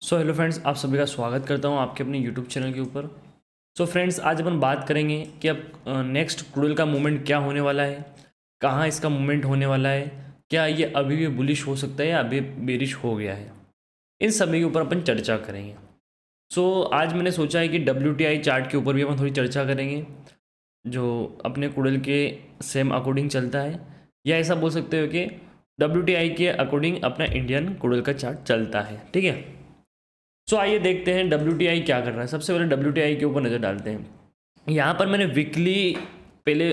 Hello friends, आप सभी का स्वागत करता हूं आपके अपने यूट्यूब चैनल के ऊपर। फ्रेंड्स, आज अपन बात करेंगे कि अब नेक्स्ट क्रूडल का मूवमेंट क्या होने वाला है, कहाँ इसका मूवमेंट होने वाला है, क्या ये अभी भी बुलिश हो सकता है या अभी बेरिश हो गया है। इन सभी के ऊपर अपन चर्चा करेंगे। आज मैंने सोचा है कि WTI चार्ट के ऊपर भी अपन थोड़ी चर्चा करेंगे, जो अपने क्रूडल के सेम अकॉर्डिंग चलता है, या ऐसा बोल सकते हो कि WTI के अकॉर्डिंग अपना इंडियन क्रूडल का चार्ट चलता है। ठीक है, आइए देखते हैं WTI क्या कर रहा है। सबसे पहले WTI के ऊपर नज़र डालते हैं। यहाँ पर मैंने वीकली पहले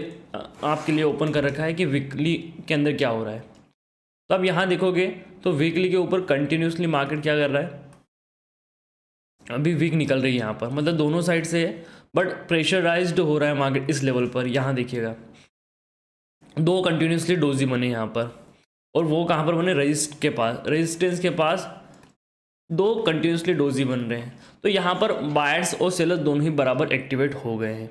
आपके लिए ओपन कर रखा है कि वीकली के अंदर क्या हो रहा है। तो अब यहाँ देखोगे तो वीकली के ऊपर कंटिन्यूसली मार्केट क्या कर रहा है, अभी वीक निकल रही है यहाँ पर, मतलब दोनों साइड से है, बट प्रेशराइज्ड हो रहा है मार्केट इस लेवल पर। यहाँ देखिएगा दो कंटिन्यूसली डोजी बने यहाँ पर, और वो कहाँ पर बने, रेजिस्टेंस के पास दो कंटिन्यूसली डोजी बन रहे हैं। तो यहाँ पर बायर्स और सेलर्स दोनों ही बराबर एक्टिवेट हो गए हैं।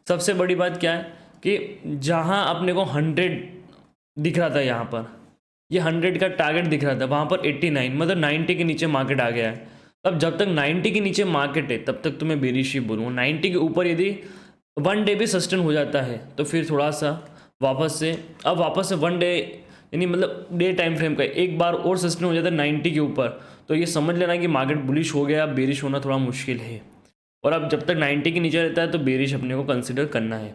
सबसे बड़ी बात क्या है कि जहाँ अपने को 100 दिख रहा था, यहाँ पर ये 100 का टारगेट दिख रहा था, वहाँ पर 89 मतलब 90 के नीचे मार्केट आ गया है। अब जब तक 90 के नीचे मार्केट है तब तक तो मैं बेरिश ही बोलूँगा। 90 के ऊपर यदि वन डे भी सस्टेन हो जाता है तो फिर थोड़ा सा वापस से वन डे यानी मतलब डे टाइम फ्रेम का एक बार और सस्टेन हो जाता है 90 के ऊपर, तो ये समझ लेना कि मार्केट बुलिश हो गया। बेरिश होना थोड़ा मुश्किल है, और अब जब तक 90 के नीचे रहता है तो बेरिश अपने को कंसिडर करना है।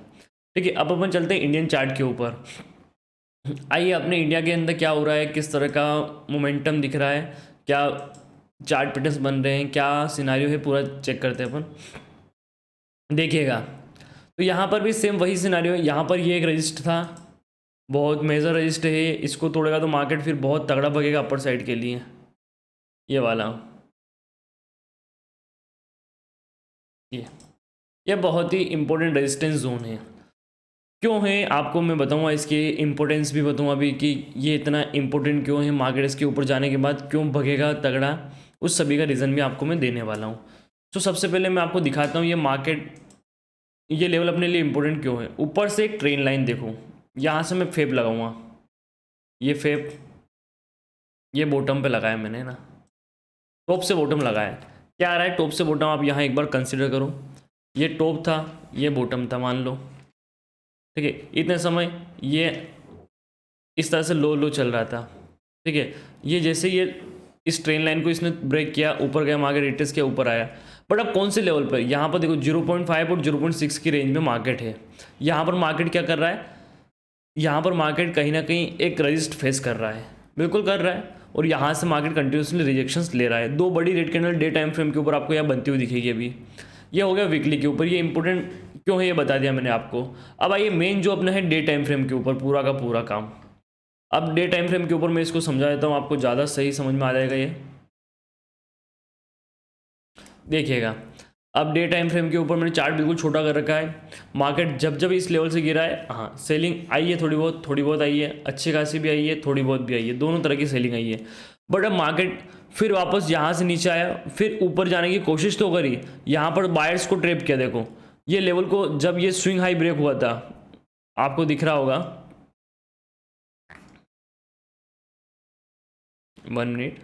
ठीक है, अब अपन चलते हैं इंडियन चार्ट के ऊपर। आइए, अपने इंडिया के अंदर क्या हो रहा है, किस तरह का मोमेंटम दिख रहा है, क्या चार्ट पैटर्न्स बन रहे हैं, क्या सिनारियो है, पूरा चेक करते हैं अपन। देखिएगा तो यहाँ पर भी सेम वही सिनारियो है। यहाँ पर ये एक रजिस्ट था, बहुत मेजर रजिस्ट है, इसको तोड़ेगा तो मार्केट फिर बहुत तगड़ा भगेगा अपर साइड के लिए। ये वाला ये बहुत ही इंपॉर्टेंट रेजिस्टेंस जोन है। क्यों है आपको मैं बताऊंगा, इसकी इंपॉर्टेंस भी बताऊंगा अभी कि ये इतना इंपॉर्टेंट क्यों है, मार्केट इसके ऊपर जाने के बाद क्यों भगेगा तगड़ा, उस सभी का रीज़न भी आपको मैं देने वाला हूँ। सबसे पहले मैं आपको दिखाता हूँ ये मार्केट, ये लेवल अपने लिए इंपॉर्टेंट क्यों है। ऊपर से एक ट्रेन लाइन देखो, यहाँ से मैं फेप लगाऊंगा, ये फेप ये बॉटम पे लगाया मैंने ना, टॉप से बॉटम लगाया। क्या आ रहा है टॉप से बॉटम, आप यहाँ एक बार कंसिडर करो, ये टॉप था ये बॉटम था मान लो। ठीक है, इतने समय ये इस तरह से लो लो चल रहा था। ठीक है, ये जैसे ये इस ट्रेन लाइन को इसने ब्रेक किया, ऊपर गया, मार्केट रिटेस्ट के ऊपर आया। बट अब कौन से लेवल पर, यहाँ पर देखो 0.5 और 0.6 की रेंज में मार्केट है। यहाँ पर मार्केट क्या कर रहा है, यहाँ पर मार्केट कहीं ना कहीं एक रजिस्ट फेस कर रहा है, बिल्कुल कर रहा है, और यहाँ से मार्केट कंटिन्यूसली रिजेक्शंस ले रहा है। दो बड़ी red candle day time frame के ऊपर आपको यहाँ बनती हुई दिखेगी अभी। ये हो गया वीकली के ऊपर, ये इंपॉर्टेंट क्यों है ये बता दिया मैंने आपको। अब आइए मेन जो अपना है डे टाइम फ्रेम के ऊपर पूरा का पूरा काम। अब डे टाइम फ्रेम के ऊपर मैं इसको समझा देता हूँ, आपको ज़्यादा सही समझ में आ जाएगा ये। देखिएगा अब डे टाइम फ्रेम के ऊपर मैंने चार्ट बिल्कुल छोटा कर रखा है। मार्केट जब जब इस लेवल से गिरा है, हाँ सेलिंग आई है, थोड़ी बहुत आई है, अच्छी खासी भी आई है, थोड़ी बहुत भी आई है, दोनों तरह की सेलिंग आई है। बट अब मार्केट फिर वापस यहाँ से नीचे आया, फिर ऊपर जाने की कोशिश तो करी, यहाँ पर बायर्स को ट्रैप किया। देखो ये लेवल को, जब ये स्विंग हाई ब्रेक हुआ था, आपको दिख रहा होगा, 1 मिनट,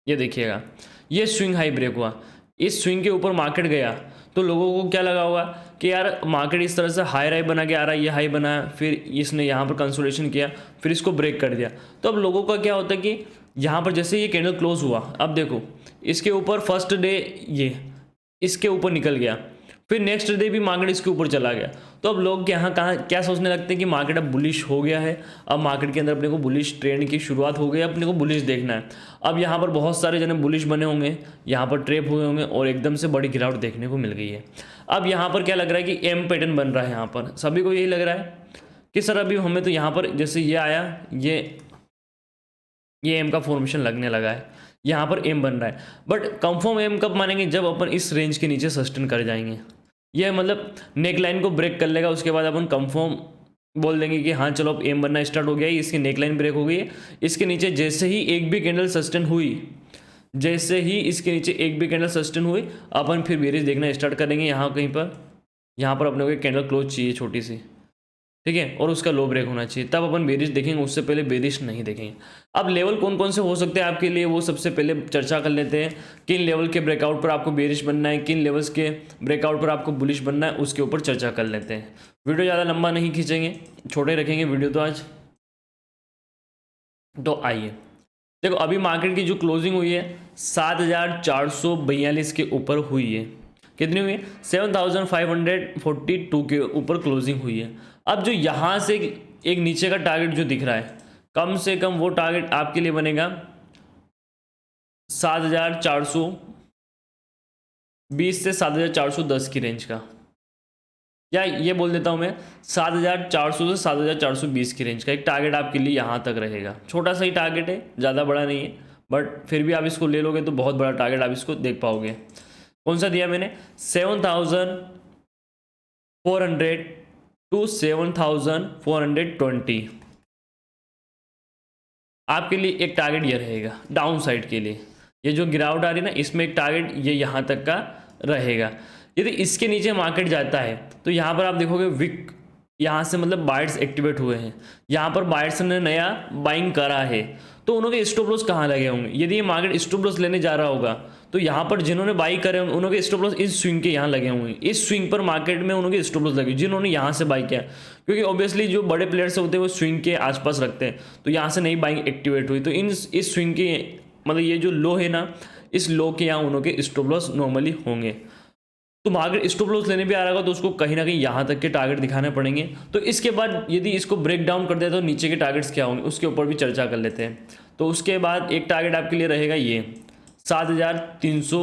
ये देखिएगा ये स्विंग हाई ब्रेक हुआ, इस स्विंग के ऊपर मार्केट गया तो लोगों को क्या लगा होगा कि यार मार्केट इस तरह से हाई राई बना के आ रहा है, ये हाई बनाया, फिर इसने यहाँ पर कंसोलिडेशन किया, फिर इसको ब्रेक कर दिया। तो अब लोगों का क्या होता है कि यहाँ पर जैसे ये कैंडल क्लोज हुआ, अब देखो इसके ऊपर फर्स्ट डे ये इसके ऊपर निकल गया, फिर नेक्स्ट डे भी मार्केट इसके ऊपर चला गया। तो अब लोग यहाँ कहाँ क्या सोचने लगते हैं कि मार्केट अब बुलिश हो गया है, अब मार्केट के अंदर अपने को बुलिश ट्रेंड की शुरुआत हो गई, अपने को बुलिश देखना है। अब यहाँ पर बहुत सारे जने बुलिश बने होंगे, यहाँ पर ट्रेप हुए होंगे, और एकदम से बड़ी गिरावट देखने को मिल गई है। अब यहाँ पर क्या लग रहा है कि एम पैटर्न बन रहा है, यहाँ पर सभी को यही लग रहा है कि सर अभी हमें तो यहाँ पर जैसे ये आया, ये एम का फॉर्मेशन लगने लगा है, यहाँ पर एम बन रहा है। बट कंफर्म एम कब मानेंगे, जब अपन इस रेंज के नीचे सस्टेन कर जाएंगे, ये मतलब नेक लाइन को ब्रेक कर लेगा, उसके बाद अपन कंफर्म बोल देंगे कि हाँ चलो अब एम बनना स्टार्ट हो गया है, इसकी नेक लाइन ब्रेक हो गई है। इसके नीचे जैसे ही एक भी कैंडल सस्टेन हुई, जैसे ही इसके नीचे एक भी कैंडल सस्टेन हुई, अपन फिर बेरिश देखना स्टार्ट करेंगे। यहाँ कहीं पर, यहाँ पर अपने को एक कैंडल क्लोज चाहिए छोटी सी, ठीक है, और उसका लो ब्रेक होना चाहिए, तब अपन बेरिश देखेंगे, उससे पहले बेरिश नहीं देखेंगे। अब लेवल कौन कौन से हो सकते हैं आपके लिए, वो सबसे पहले चर्चा कर लेते हैं। किन लेवल के ब्रेकआउट पर आपको बेरिश बनना है, किन लेवल्स के ब्रेकआउट पर आपको बुलिश बनना है, उसके ऊपर चर्चा कर लेते हैं। वीडियो ज़्यादा लंबा नहीं खींचेंगे, छोटे रखेंगे वीडियो तो आज। तो आइए देखो, अभी मार्केट की जो क्लोजिंग हुई है 7442 के ऊपर हुई है। कितनी हुई है? 7542 के ऊपर क्लोजिंग हुई है। अब जो यहाँ से एक नीचे का टारगेट जो दिख रहा है, कम से कम वो टारगेट आपके लिए बनेगा 7420 से 7410 की रेंज का, या ये बोल देता हूँ मैं 7400 से 7420 की रेंज का एक टारगेट आपके लिए यहाँ तक रहेगा। छोटा सा ही टारगेट है, ज़्यादा बड़ा नहीं है, बट फिर भी आप इसको ले लोगे तो बहुत बड़ा टारगेट आप इसको देख पाओगे। कौन सा दिया मैंने? 7400 टू 7420 आपके लिए एक टारगेट ये रहेगा डाउन साइड के लिए। ये जो गिरावट आ रही है ना, इसमें एक टारगेट ये यहाँ तक का रहेगा। यदि इसके नीचे मार्केट जाता है तो यहाँ पर आप देखोगे विक, यहाँ से मतलब बायर्स एक्टिवेट हुए हैं, यहाँ पर बायर्स ने नया बाइंग करा है, तो उन्होंने स्टॉप लॉस कहाँ लगे होंगे? यदि ये मार्केट स्टॉप लॉस लेने जा रहा होगा तो यहाँ पर जिन्होंने बाई करे उन्होंने स्टॉप लॉस इस स्विंग के यहाँ लगे होंगे, इस स्विंग पर मार्केट में उन्होंने स्टॉप लॉस लगे जिन्होंने यहाँ से बाई किया, क्योंकि ऑब्वियसली जो बड़े प्लेयर्स होते हैं वो स्विंग के आसपास रखते हैं, तो यहाँ से नई बाइंग एक्टिवेट हुई, तो इस स्विंग के मतलब ये जो लो है ना, इस लो के यहाँ उन्होंने स्टॉप लॉस नॉर्मली होंगे। तो मार्केट स्टॉप लॉस लेने भी आ रहा होगा तो उसको कहीं ना कहीं यहाँ तक के टारगेट दिखाने पड़ेंगे। तो इसके बाद यदि इसको ब्रेक डाउन कर दिया तो नीचे के टारगेट्स क्या होंगे उसके ऊपर भी चर्चा कर लेते हैं। तो उसके बाद एक टारगेट आपके लिए रहेगा ये 7300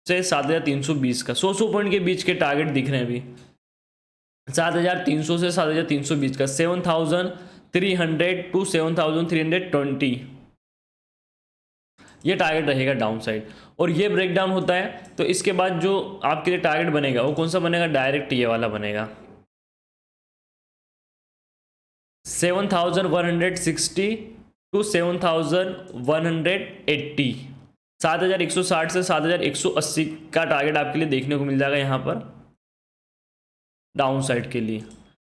से 7320 का, 100 पॉइंट के बीच के टारगेट दिख रहे हैं अभी। 7300 से 7320 का 7300 टू 7320 ये टारगेट रहेगा डाउन साइड। और ये ब्रेक डाउन होता है तो इसके बाद जो आपके लिए टारगेट बनेगा वो कौन सा बनेगा? डायरेक्ट ये वाला बनेगा 7160 टू 7180, 7160 से 7180 का टारगेट आपके लिए देखने को मिल जाएगा यहाँ पर डाउन साइड के लिए।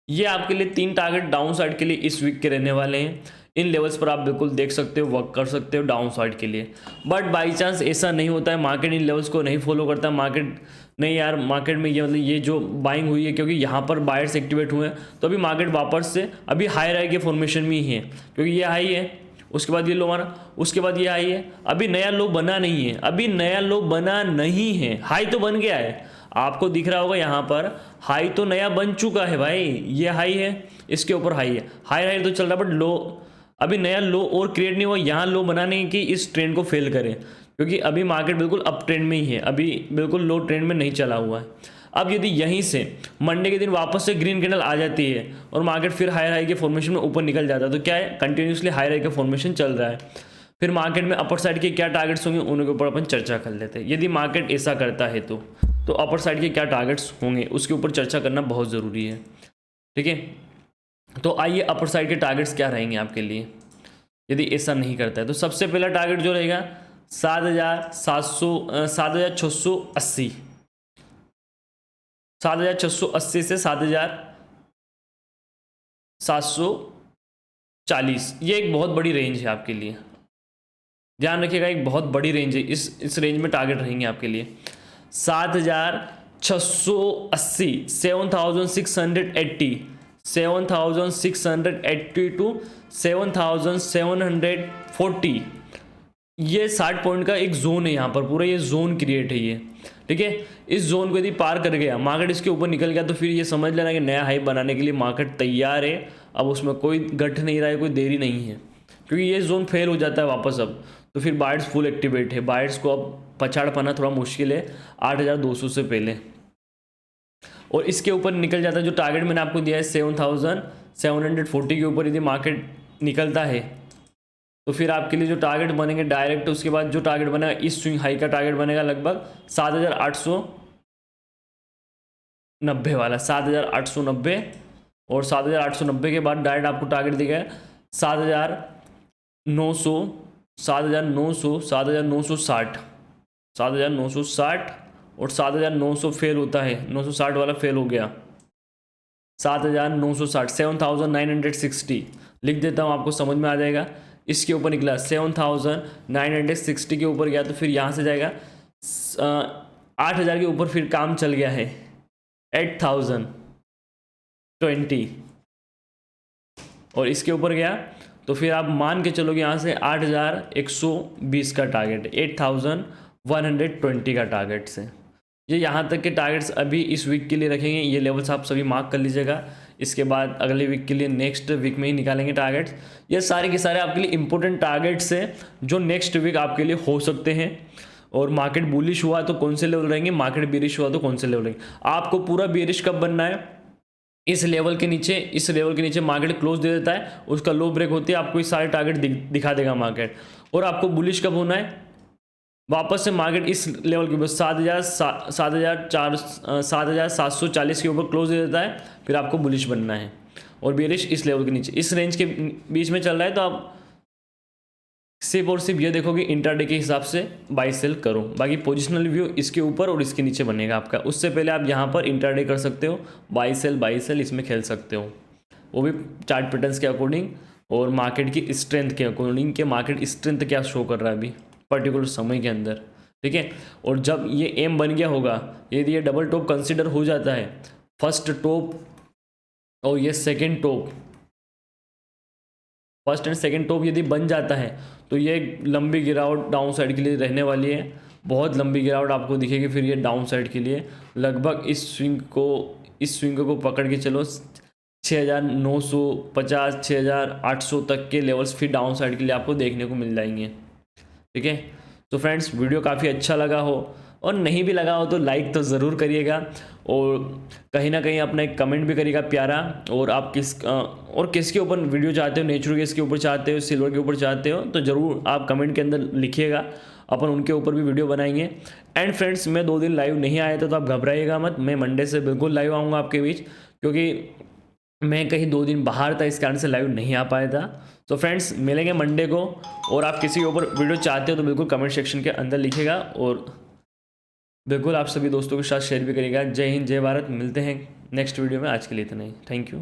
ये आपके लिए 3 टारगेट डाउन साइड के लिए इस वीक के रहने वाले हैं। इन लेवल्स पर आप बिल्कुल देख सकते हो, वर्क कर सकते हो डाउन साइड के लिए। बट बाई चांस ऐसा नहीं होता है, मार्केट इन लेवल्स को नहीं फॉलो करता, मार्केट नहीं यार, मार्केट में ये मतलब ये जो बाइंग हुई है क्योंकि यहाँ पर बायर्स एक्टिवेट हुए हैं तो अभी मार्केट वापस से अभी हाई हाई के फॉर्मेशन में ही है, क्योंकि ये हाई है, उसके बाद ये लो मारा, उसके बाद ये हाई है, अभी नया लो बना नहीं है, अभी नया लो बना नहीं है, हाई तो बन गया है, आपको दिख रहा होगा यहाँ पर हाई तो नया बन चुका है भाई। ये हाई है, इसके ऊपर हाई है, हाई हाई तो चल रहा है, बट लो अभी नया लो और क्रिएट नहीं हुआ। यहाँ लो बनाने की इस ट्रेंड को फेल करें, क्योंकि अभी मार्केट बिल्कुल अप ट्रेंड में ही है, अभी बिल्कुल लो ट्रेंड में नहीं चला हुआ है। अब यदि यहीं से मंडे के दिन वापस से ग्रीन कैंडल आ जाती है और मार्केट फिर हाई हाई के फॉर्मेशन में ऊपर निकल जाता है तो क्या है, कंटिन्यूसली हाई हाई का फॉर्मेशन चल रहा है, फिर मार्केट में अपर साइड के क्या टारगेट्स होंगे उनके ऊपर अपन चर्चा कर लेते हैं। यदि मार्केट ऐसा करता है तो अपर साइड के क्या टारगेट्स होंगे उसके ऊपर चर्चा करना बहुत ज़रूरी है। ठीक है, तो आइए अपर साइड के टारगेट्स क्या रहेंगे आपके लिए यदि ऐसा नहीं करता है। तो सबसे पहला टारगेट जो रहेगा 7680, 7680 से 7740, ये एक बहुत बड़ी रेंज है आपके लिए, ध्यान रखिएगा, एक बहुत बड़ी रेंज है। इस रेंज में टारगेट रहेंगे आपके लिए 7680, 7680, 7680 टू 7740, ये 60 पॉइंट का एक जोन है यहाँ पर, पूरा ये जोन क्रिएट है ये। ठीक है, इस जोन को यदि पार कर गया मार्केट, इसके ऊपर निकल गया तो फिर ये समझ लेना कि नया हाई बनाने के लिए मार्केट तैयार है। अब उसमें कोई गठ नहीं रहा है, कोई देरी नहीं है, क्योंकि ये जोन फेल हो जाता है वापस अब तो फिर बायर्स फुल एक्टिवेट है, बायर्स को अब पछाड़ पाना थोड़ा मुश्किल है 8200 से पहले। और इसके ऊपर निकल जाता है जो टारगेट मैंने आपको दिया है 7740 के ऊपर यदि मार्केट निकलता है तो फिर आपके लिए जो टारगेट बनेंगे डायरेक्ट, उसके बाद जो टारगेट बनेगा इस स्विंग हाई का टारगेट बनेगा लगभग 7890 वाला, 7890, और 7890 के बाद डायरेक्ट आपको टारगेट दिया है 7900, 7900, 7960, 7960 और 7900 फेल होता है, 960 वाला फेल हो गया, 7,960, 7,960 लिख देता हूँ, आपको समझ में आ जाएगा। इसके ऊपर निकला 7,960 के ऊपर गया, तो फिर यहाँ से जाएगा 8,000 के ऊपर, फिर काम चल गया है 8,020, और इसके ऊपर गया तो फिर आप मान के चलोगे यहाँ से 8,120 का टारगेट, 8,120 का टारगेट से। ये यहाँ तक के टारगेट्स अभी इस वीक के लिए रखेंगे, ये लेवल्स आप सभी मार्क कर लीजिएगा। इसके बाद अगले वीक के लिए नेक्स्ट वीक में ही निकालेंगे टारगेट्स। ये सारे के सारे आपके लिए इंपॉर्टेंट टारगेट्स हैं जो नेक्स्ट वीक आपके लिए हो सकते हैं। और मार्केट बुलिश हुआ तो कौन से लेवल रहेंगे, मार्केट बेरिश हुआ तो कौन से लेवल रहेंगे। आपको पूरा बेरिश कब बनना है, इस लेवल के नीचे, इस लेवल के नीचे मार्केट क्लोज दे देता है, उसका लो ब्रेक होती है, आपको ये सारे टारगेट दिखा देगा मार्केट। और आपको बुलिश कब होना है, वापस से मार्केट इस लेवल के ऊपर 7,740 के ऊपर क्लोज दे देता है, फिर आपको बुलिश बनना है। और बेरिश इस लेवल के नीचे, इस रेंज के बीच में चल रहा है, तो आप सिर्फ और सिर्फ ये देखोगे इंट्राडे के हिसाब से बाई सेल करो। बाकी पोजिशनल व्यू इसके ऊपर और इसके नीचे बनेगा आपका। उससे पहले आप यहाँ पर इंट्राडे कर सकते हो, बाई सेल इसमें खेल सकते हो, वो भी चार्ट पैटर्न्स के अकॉर्डिंग और मार्केट की स्ट्रेंथ के अकॉर्डिंग, के मार्केट स्ट्रेंथ क्या शो कर रहा है अभी पर्टिकुलर समय के अंदर, ठीक है। और जब ये एम बन गया होगा, यदि ये डबल टॉप कंसिडर हो जाता है, फर्स्ट टॉप और ये second top, first and second top यदि बन जाता है, तो ये लंबी गिरावट डाउन साइड के लिए रहने वाली है, बहुत लंबी गिरावट आपको दिखेगी। फिर ये डाउन साइड के लिए लगभग इस स्विंग को पकड़ के चलो 6,950 6,800 तक के लेवल्स फिर डाउन साइड के लिए आपको देखने को मिल जाएंगे, ठीक है। तो फ्रेंड्स, वीडियो काफ़ी अच्छा लगा हो और नहीं भी लगा हो तो लाइक तो ज़रूर करिएगा, और कहीं ना कहीं अपना एक कमेंट भी करिएगा प्यारा। और आप किसके ऊपर वीडियो चाहते हो, नेचुरल गैस के ऊपर चाहते हो, सिल्वर के ऊपर चाहते हो, तो ज़रूर आप कमेंट के अंदर लिखिएगा, अपन उनके ऊपर भी वीडियो बनाएंगे। एंड फ्रेंड्स, मैं 2 दिन लाइव नहीं आया था तो आप घबराइएगा मत, मैं मंडे से बिल्कुल लाइव आऊँगा आपके बीच, क्योंकि मैं कहीं 2 दिन बाहर था, इस कारण से लाइव नहीं आ पाया था। तो फ्रेंड्स, मिलेंगे मंडे को, और आप किसी के ऊपर वीडियो चाहते हो तो बिल्कुल कमेंट सेक्शन के अंदर लिखिएगा, और बिल्कुल आप सभी दोस्तों के साथ शेयर भी करिएगा। जय हिंद, जय भारत। मिलते हैं नेक्स्ट वीडियो में, आज के लिए इतना ही। Thank you.